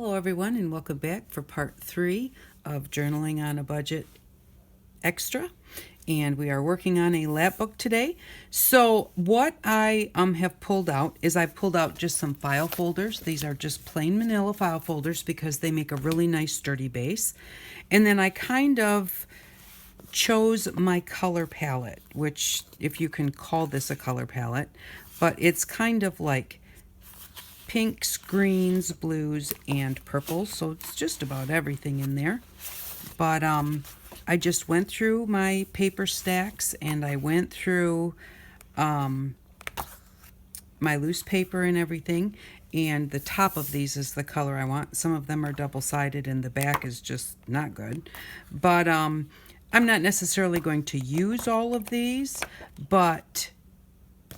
Hello everyone and welcome back for part 3 of Journaling on a Budget Extra, and we are working on a lap book today. So what I have pulled out is I've pulled out just some file folders. These are just plain manila file folders because they make a really nice sturdy base. And then I kind of chose my color palette, which if you can call this a color palette, but it's kind of like pinks, greens, blues, and purples, so it's just about everything in there. But I just went through my paper stacks and I went through my loose paper and everything, and the top of these is the color I want. Some of them are double-sided and the back is just not good, but I'm not necessarily going to use all of these, but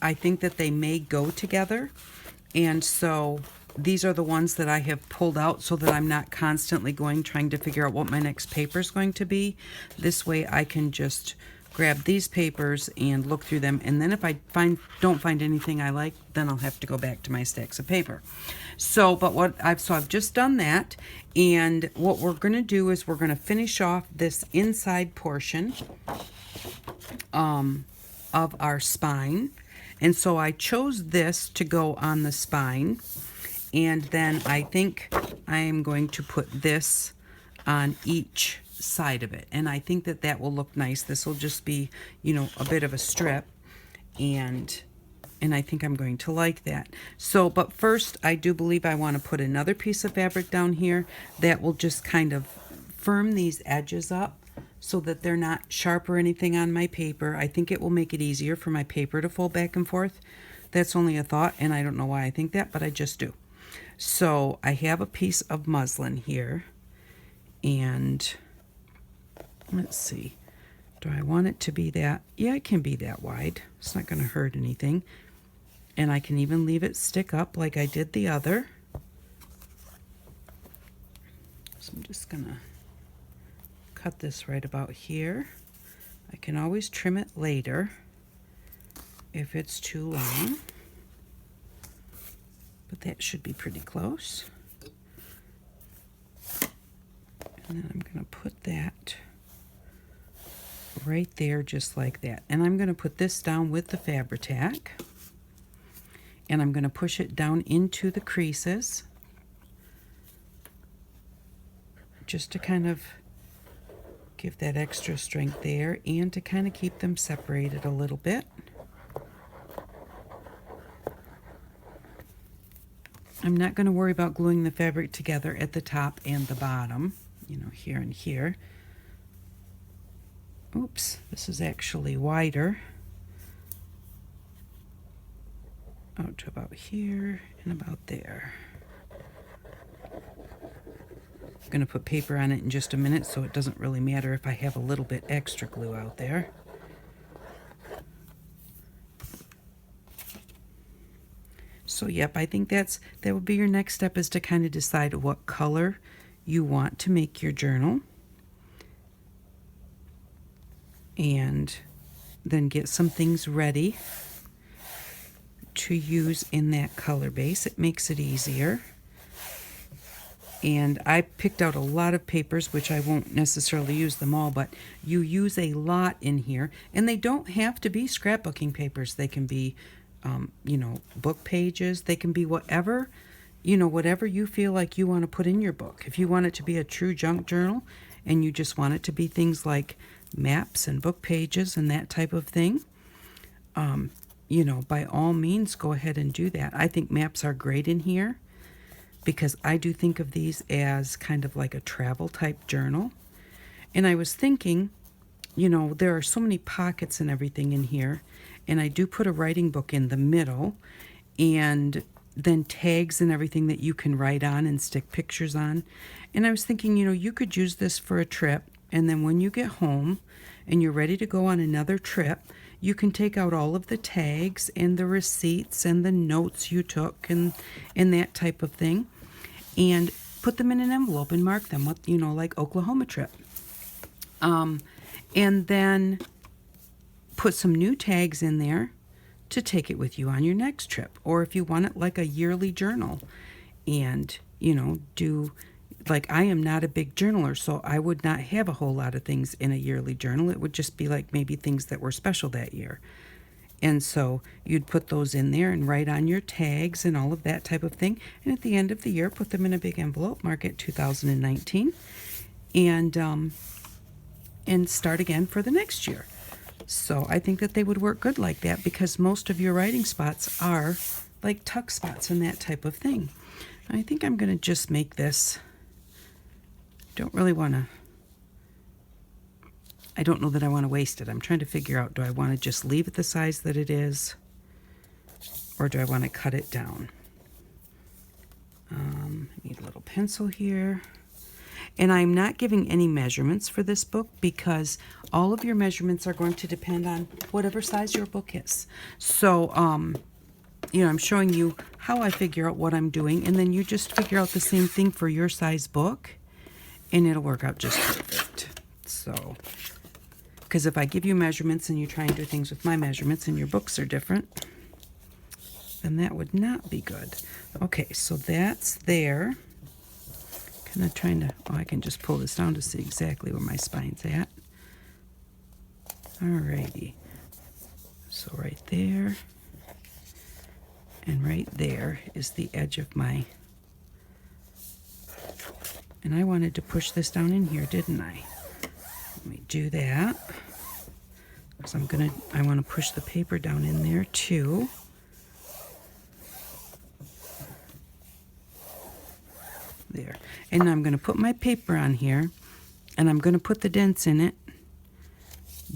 I think that they may go together. And so these are the ones that I have pulled out so that I'm not constantly trying to figure out what my next paper is going to be. This way I can just grab these papers and look through them. And then if I don't find anything I like, then I'll have to go back to my stacks of paper. So, I've just done that. And what we're going to do is we're going to finish off this inside portion of our spine. And so I chose this to go on the spine, and then I think I am going to put this on each side of it, and I think that that will look nice. This will just be, a bit of a strip, and I think I'm going to like that. So, but first I do believe I want to put another piece of fabric down here that will just kind of firm these edges up, so that they're not sharp or anything on my paper. I think it will make it easier for my paper to fold back and forth. That's only a thought, and I don't know why I think that, but I just do. So I have a piece of muslin here, and let's see. Do I want it to be that? Yeah, it can be that wide. It's not going to hurt anything. And I can even leave it stick up like I did the other. So I'm just going to cut this right about here. I can always trim it later if it's too long, but that should be pretty close. And then I'm going to put that right there just like that. And I'm going to put this down with the Fabri-Tac, and I'm going to push it down into the creases just to kind of give that extra strength there, and to kind of keep them separated a little bit. I'm not going to worry about gluing the fabric together at the top and the bottom, here and here. Oops, this is actually wider. Out to about here and about there. I'm going to put paper on it in just a minute, so it doesn't really matter if I have a little bit extra glue out there. So yep, I think that would be your next step, is to kind of decide what color you want to make your journal, and then get some things ready to use in that color base. It makes it easier. And I picked out a lot of papers, which I won't necessarily use them all, but you use a lot in here. And they don't have to be scrapbooking papers. They can be, book pages. They can be whatever, whatever you feel like you want to put in your book. If you want it to be a true junk journal and you just want it to be things like maps and book pages and that type of thing, by all means, go ahead and do that. I think maps are great in here, because I do think of these as kind of like a travel type journal. And I was thinking, there are so many pockets and everything in here, and I do put a writing book in the middle, and then tags and everything that you can write on and stick pictures on. And I was thinking, you could use this for a trip, and then when you get home and you're ready to go on another trip, you can take out all of the tags and the receipts and the notes you took and that type of thing, and put them in an envelope and mark them with, like Oklahoma trip. And then put some new tags in there to take it with you on your next trip, or if you want it like a yearly journal. And do, like, I am not a big journaler, so I would not have a whole lot of things in a yearly journal. It would just be like maybe things that were special that year. And so you'd put those in there and write on your tags and all of that type of thing. And at the end of the year, put them in a big envelope, mark it 2019, and start again for the next year. So I think that they would work good like that, because most of your writing spots are like tuck spots and that type of thing. I think I'm going to just make this, don't really want to, I don't know that I want to waste it. I'm trying to figure out, do I want to just leave it the size that it is, or do I want to cut it down? I need a little pencil here. And I'm not giving any measurements for this book, because all of your measurements are going to depend on whatever size your book is. So, I'm showing you how I figure out what I'm doing, and then you just figure out the same thing for your size book, and it'll work out just perfect. So, because if I give you measurements and you try and do things with my measurements and your books are different, then that would not be good. Okay, so that's there. Kind of trying to, I can just pull this down to see exactly where my spine's at. Alrighty. So right there and right there is the edge of my, and I wanted to push this down in here, didn't I? Let me do that, because I want to push the paper down in there too. There. And I'm going to put my paper on here, and I'm going to put the dents in it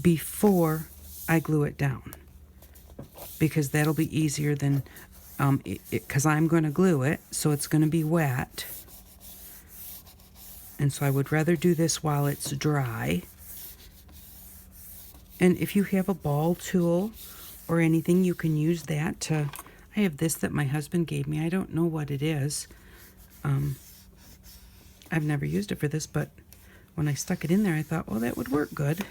before I glue it down, because that'll be easier than, because I'm going to glue it, so it's going to be wet. And so I would rather do this while it's dry. And if you have a ball tool or anything, you can use that to, I have this that my husband gave me. I don't know what it is. I've never used it for this, but when I stuck it in there, I thought, well, that would work good.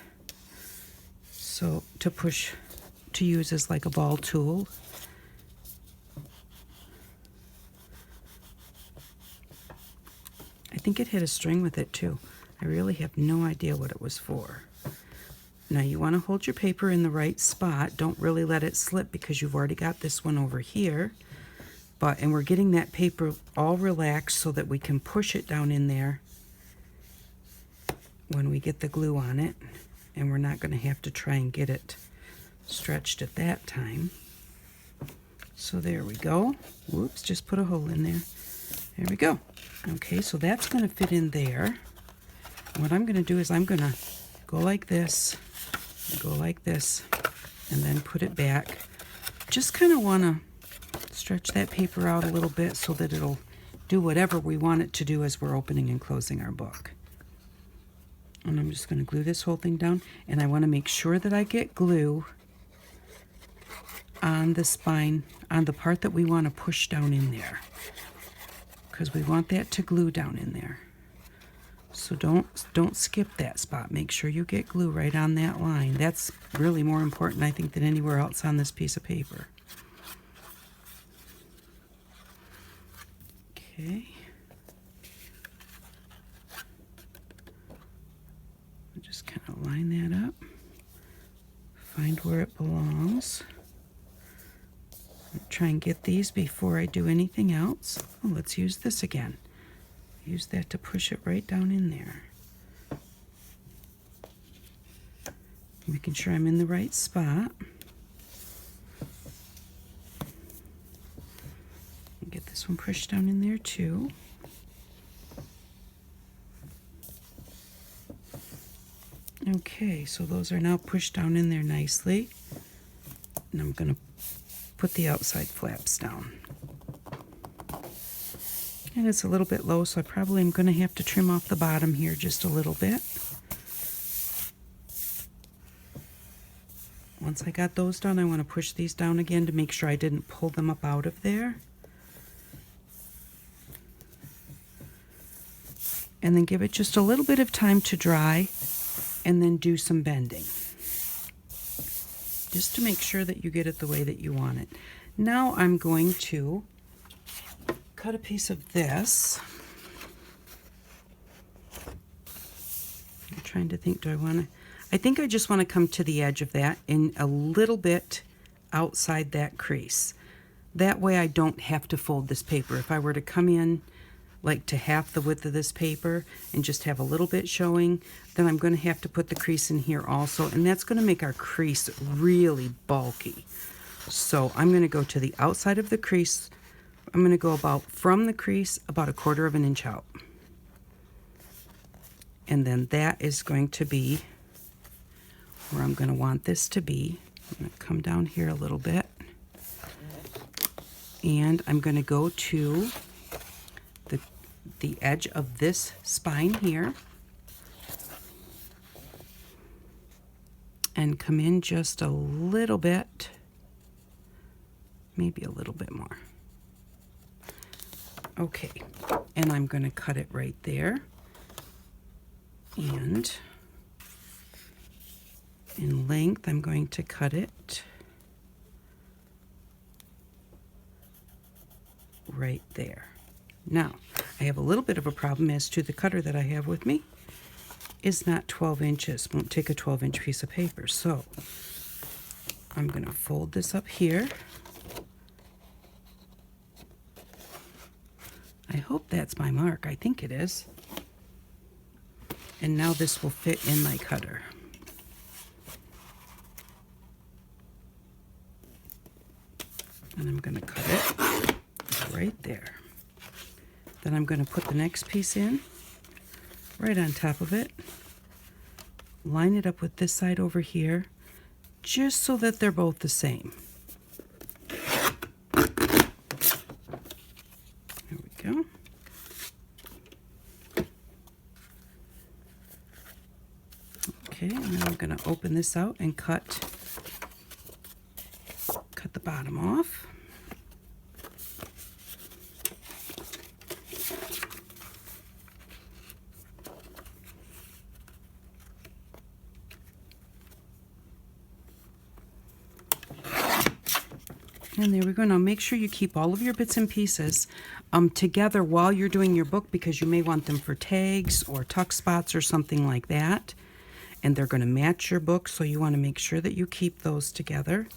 So to use as like a ball tool. I think it had a string with it too. I really have no idea what it was for. Now you want to hold your paper in the right spot. Don't really let it slip, because you've already got this one over here. And we're getting that paper all relaxed so that we can push it down in there when we get the glue on it. And we're not going to have to try and get it stretched at that time. So there we go. Whoops, just put a hole in there. There we go. Okay, so that's going to fit in there. What I'm going to do is I'm going to go like this, and then put it back. Just kind of want to stretch that paper out a little bit so that it'll do whatever we want it to do as we're opening and closing our book. And I'm just going to glue this whole thing down, and I want to make sure that I get glue on the spine, on the part that we want to push down in there, because we want that to glue down in there. So don't skip that spot. Make sure you get glue right on that line. That's really more important, I think, than anywhere else on this piece of paper. Okay. I'll just kind of line that up. Find where it belongs. Try and get these before I do anything else. Oh, let's use this again. Use that to push it right down in there. Making sure I'm in the right spot. Get this one pushed down in there too. Okay, so those are now pushed down in there nicely. And I'm going to put the outside flaps down. And it's a little bit low, so I probably am going to have to trim off the bottom here just a little bit. Once I got those done, I want to push these down again to make sure I didn't pull them up out of there. And then give it just a little bit of time to dry, and then do some bending, just to make sure that you get it the way that you want it. Now I'm going to cut a piece of this. I'm trying to think, I think I just want to come to the edge of that and a little bit outside that crease. That way I don't have to fold this paper. If I were to come in like to half the width of this paper and just have a little bit showing, then I'm going to have to put the crease in here also, and that's going to make our crease really bulky. So I'm going to go to the outside of the crease. I'm going to go about from the crease about 1/4 of an inch out. And then that is going to be where I'm going to want this to be. I'm going to come down here a little bit. And I'm going to go to the edge of this spine here. And come in just a little bit. Maybe a little bit more. Okay. And I'm going to cut it right there. And in length, I'm going to cut it right there. Now, I have a little bit of a problem as to the cutter that I have with me is not 12 inches. Won't take a 12-inch piece of paper. So I'm going to fold this up here. I hope that's my mark. I think it is. And now this will fit in my cutter. And I'm going to cut it right there. Then I'm going to put the next piece in right on top of it. Line it up with this side over here, just so that they're both the same. There we go. Okay, and then I'm going to open this out and cut the bottom off. And there we go. Now make sure you keep all of your bits and pieces together while you're doing your book, because you may want them for tags or tuck spots or something like that. And they're going to match your book, so you want to make sure that you keep those together.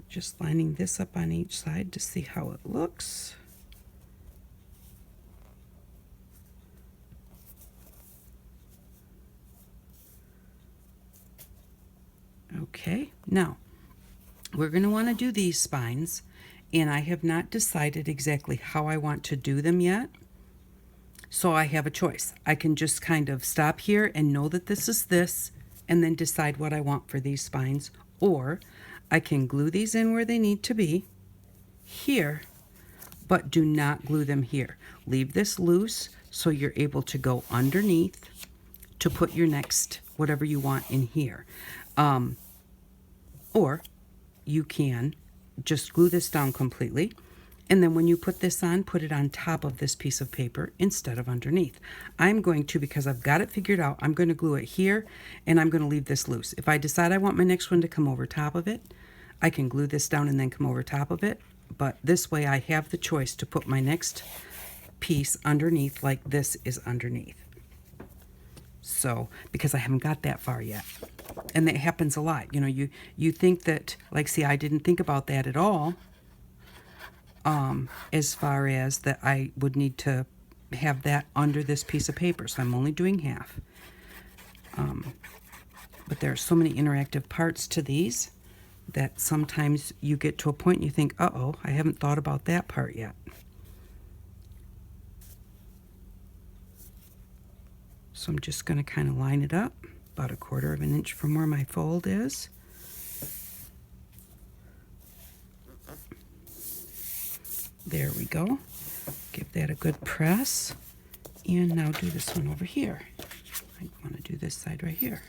Just lining this up on each side to see how it looks. Okay, now we're going to want to do these spines, and I have not decided exactly how I want to do them yet. So I have a choice. I can just kind of stop here and know that this is this, and then decide what I want for these spines, or I can glue these in where they need to be here, but do not glue them here. Leave this loose so you're able to go underneath to put your next whatever you want in here. Or you can just glue this down completely, and then when you put this on, put it on top of this piece of paper instead of underneath. I'm going to, because I've got it figured out, I'm going to glue it here, and I'm going to leave this loose. If I decide I want my next one to come over top of it, I can glue this down and then come over top of it, but this way I have the choice to put my next piece underneath like this is underneath. So, because I haven't got that far yet. And that happens a lot. You know, you think that, like, see, I didn't think about that at all. As far as that I would need to have that under this piece of paper. So I'm only doing half. But there are so many interactive parts to these that sometimes you get to a point and you think, uh-oh, I haven't thought about that part yet. So I'm just going to kind of line it up about 1/4 of an inch from where my fold is. There we go. Give that a good press. And now do this one over here. I want to do this side right here.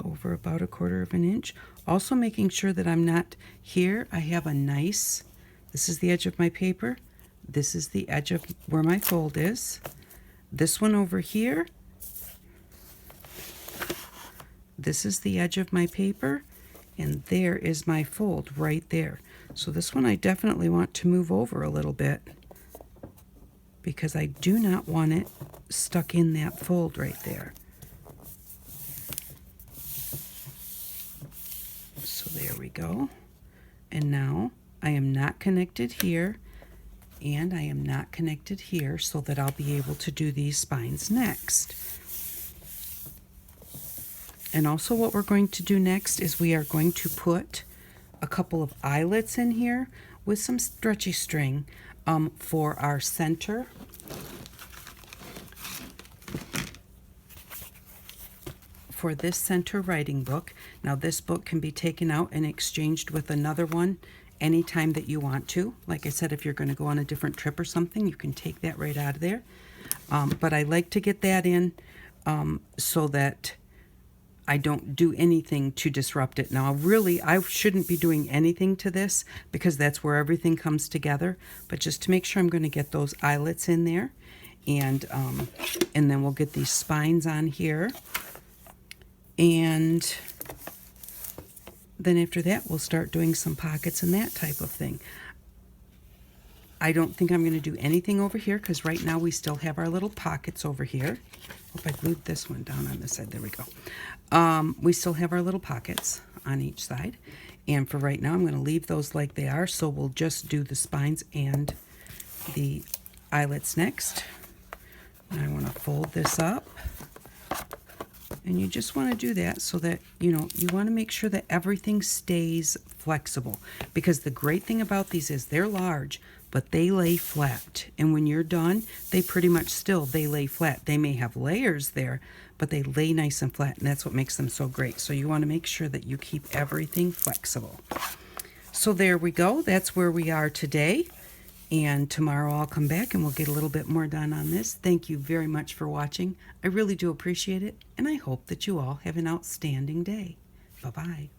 over about 1/4 of an inch. Also making sure that I'm not here. I have a nice, this is the edge of my paper. This is the edge of where my fold is. This one over here, this is the edge of my paper, and there is my fold right there. So this one I definitely want to move over a little bit because I do not want it stuck in that fold right there. So there we go. And now I am not connected here, and I am not connected here, so that I'll be able to do these spines next. And also what we're going to do next is we are going to put a couple of eyelets in here with some stretchy string for our center. For this center writing book. Now this book can be taken out and exchanged with another one anytime that you want to. Like I said, if you're going to go on a different trip or something, you can take that right out of there. But I like to get that in so that I don't do anything to disrupt it. Now really, I shouldn't be doing anything to this because that's where everything comes together. But just to make sure, I'm going to get those eyelets in there, and then we'll get these spines on here. And then after that, we'll start doing some pockets and that type of thing. I don't think I'm going to do anything over here because right now we still have our little pockets over here. Hope I glued this one down on this side. There we go. We still have our little pockets on each side. And for right now, I'm going to leave those like they are. So we'll just do the spines and the eyelets next. And I want to fold this up. And you just want to do that so that, you want to make sure that everything stays flexible. Because the great thing about these is they're large, but they lay flat. And when you're done, they pretty much they lay flat. They may have layers there, but they lay nice and flat. And that's what makes them so great. So you want to make sure that you keep everything flexible. So there we go. That's where we are today. And tomorrow I'll come back and we'll get a little bit more done on this. Thank you very much for watching. I really do appreciate it, and I hope that you all have an outstanding day. Bye-bye.